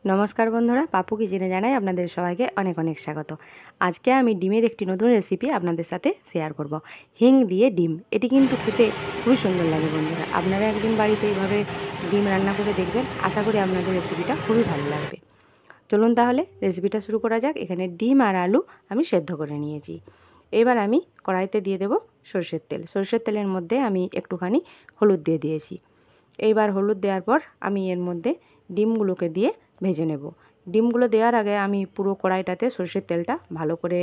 নমস্কার বন্ধুরা, পাপু কিচেনে জানাই আপনাদের সবাইকে অনেক অনেক স্বাগত। আজকে আমি ডিমের একটি নতুন রেসিপি আপনাদের সাথে শেয়ার করব। হিং দিয়ে ডিম, এটি কিন্তু খেতে খুবই সুন্দর লাগে বন্ধুরা। আপনারা একদিন বাড়িতে এইভাবে ডিম রান্না করে দেখবেন, আশা করি আপনাদের রেসিপিটা খুবই ভালো লাগবে। চলুন তাহলে রেসিপিটা শুরু করা যাক। এখানে ডিম আর আলু আমি সেদ্ধ করে নিয়েছি। এবার আমি কড়াইতে দিয়ে দেব সরষের তেল। সরষের তেলের মধ্যে আমি একটুখানি হলুদ দিয়ে দিয়েছি। এইবার হলুদ দেওয়ার পর আমি এর মধ্যে ডিমগুলোকে দিয়ে ভেজে নেব। ডিমগুলো দেওয়ার আগে আমি পুরো কড়াইটাতে সরষের তেলটা ভালো করে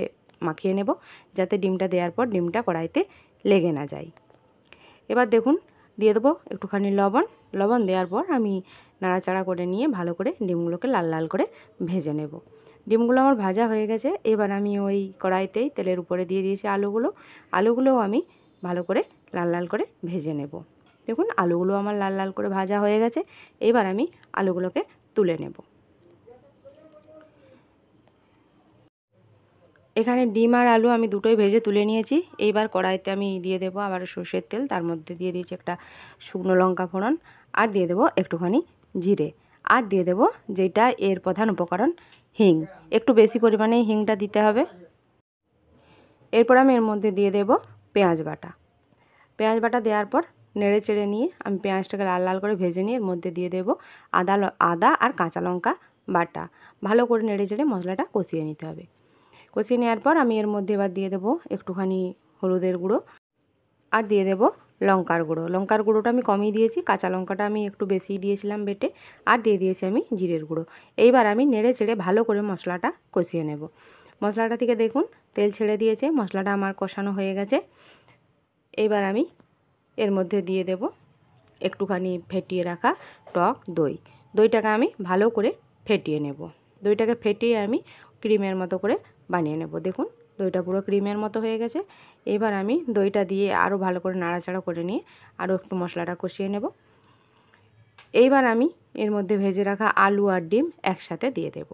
মাখিয়ে নেব, যাতে ডিমটা দেওয়ার পর ডিমটা কড়াইতে লেগে না যায়। এবার দেখুন, দিয়ে দেবো একটুখানি লবণ দেওয়ার পর আমি নাড়াচাড়া করে নিয়ে ভালো করে ডিমগুলোকে লাল লাল করে ভেজে নেব। ডিমগুলো আমার ভাজা হয়ে গেছে। এবার আমি ওই কড়াইতেই তেলের উপরে দিয়ে দিয়েছি আলুগুলোও আমি ভালো করে লাল লাল করে ভেজে নেব। দেখুন, আলুগুলো আমার লাল লাল করে ভাজা হয়ে গেছে। এবার আমি আলুগুলোকে তুলে নেব। এখানে ডিম আর আলু আমি দুটোই ভেজে তুলে নিয়েছি। এইবার কড়াইতে আমি দিয়ে দেবো আবার সর্ষের তেল। তার মধ্যে দিয়ে দিয়েছি একটা শুকনো লঙ্কা ফোড়ন, আর দিয়ে দেবো একটুখানি জিরে, আর দিয়ে দেবো যেটা এর প্রধান উপকরণ, হিং। একটু বেশি পরিমাণে হিংটা দিতে হবে। এরপর আমি এর মধ্যে দিয়ে দেবো পেঁয়াজ বাটা দেওয়ার পর নেড়ে চেড়ে নিয়ে আমি পেঁয়াজটাকে লাল লাল করে ভেজে নিয়ে এর মধ্যে দিয়ে দেবো আদা আর কাঁচা লঙ্কা বাটা। ভালো করে নেড়ে চেড়ে মশলাটা কষিয়ে নিতে হবে। কষিয়ে নেওয়ার পর আমি এর মধ্যে এবার দিয়ে দেবো একটুখানি হলুদের গুঁড়ো, আর দিয়ে দেবো লঙ্কার গুঁড়োটা আমি কমই দিয়েছি, কাঁচা লঙ্কাটা আমি একটু বেশিই দিয়েছিলাম বেটে, আর দিয়ে দিয়েছি আমি জিরের গুঁড়ো। এইবার আমি নেড়ে চেড়ে ভালো করে মশলাটা কষিয়ে নেব। মশলাটা থেকে দেখুন তেল ছেড়ে দিয়েছে, মশলাটা আমার কষানো হয়ে গেছে। এইবার আমি এর মধ্যে দিয়ে দেব একটুখানি ফেটিয়ে রাখা টক দইটাকে আমি ভালো করে ফেটিয়ে নেব। দইটাকে ফেটিয়ে আমি ক্রিমের মতো করে বানিয়ে নেব। দেখুন, দইটা পুরো ক্রিমের মতো হয়ে গেছে। এবার আমি দইটা দিয়ে আরও ভালো করে নাড়াচাড়া করে নিয়ে আরও একটু মশলাটা কষিয়ে নেব। এইবার আমি এর মধ্যে ভেজে রাখা আলু আর ডিম একসাথে দিয়ে দেব।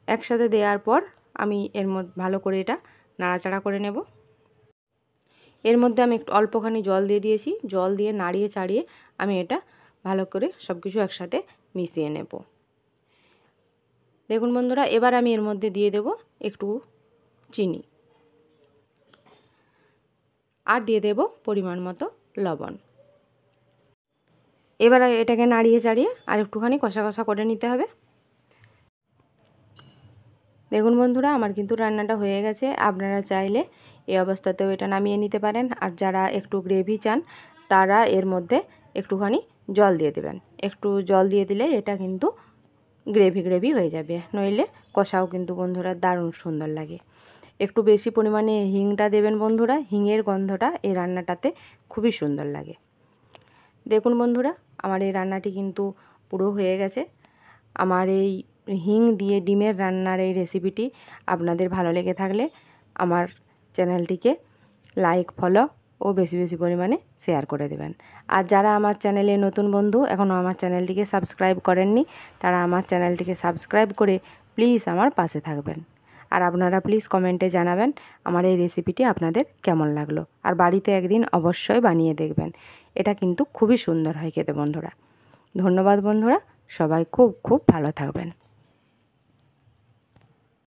একসাথে দেওয়ার পর আমি এর মধ্যে ভালো করে এটা নাড়াচাড়া করে নেব। এর মধ্যে আমি একটু অল্পখানি জল দিয়ে দিয়েছি। জল দিয়ে নাড়িয়ে চাড়িয়ে আমি এটা ভালো করে সব কিছু একসাথে মিশিয়ে নেব। দেখুন বন্ধুরা, এবার আমি এর মধ্যে দিয়ে দেব একটু চিনি, আর দিয়ে দেব পরিমাণ মতো লবণ। এবার এটাকে নাড়িয়ে চাড়িয়ে আর একটুখানি কষা কষা করে নিতে হবে। দেখুন বন্ধুরা, আমার কিন্তু রান্নাটা হয়ে গেছে। আপনারা চাইলে এই অবস্থাতেও এটা নামিয়ে নিতে পারেন, আর যারা একটু গ্রেভি চান তারা এর মধ্যে একটুখানি জল দিয়ে দেবেন। একটু জল দিয়ে দিলে এটা কিন্তু গ্রেভি হয়ে যাবে, নইলে কষাও কিন্তু বন্ধুরা দারুণ সুন্দর লাগে। একটু বেশি পরিমাণে হিংটা দেবেন বন্ধুরা, হিঙের গন্ধটা এই রান্নাটাতে খুবই সুন্দর লাগে। দেখুন বন্ধুরা, আমার এই রান্নাটি কিন্তু পুরো হয়ে গেছে। আমার এই হিং দিয়ে ডিমের রান্নার এই রেসিপিটি আপনাদের ভালো লেগে থাকলে আমার চ্যানেলটিকে লাইক, ফলো ও বেশি বেশি পরিমাণে শেয়ার করে দেবেন। আর যারা আমার চ্যানেলে নতুন বন্ধু এখনও আমার চ্যানেলটিকে সাবস্ক্রাইব করেননি, তারা আমার চ্যানেলটিকে সাবস্ক্রাইব করে প্লিজ আমার পাশে থাকবেন। আর আপনারা প্লিজ কমেন্টে জানাবেন আমার এই রেসিপিটি আপনাদের কেমন লাগলো। আর বাড়িতে একদিন অবশ্যই বানিয়ে দেখবেন, এটা কিন্তু খুবই সুন্দর হয় খেতে বন্ধুরা। ধন্যবাদ বন্ধুরা, সবাই খুব খুব ভালো থাকবেন।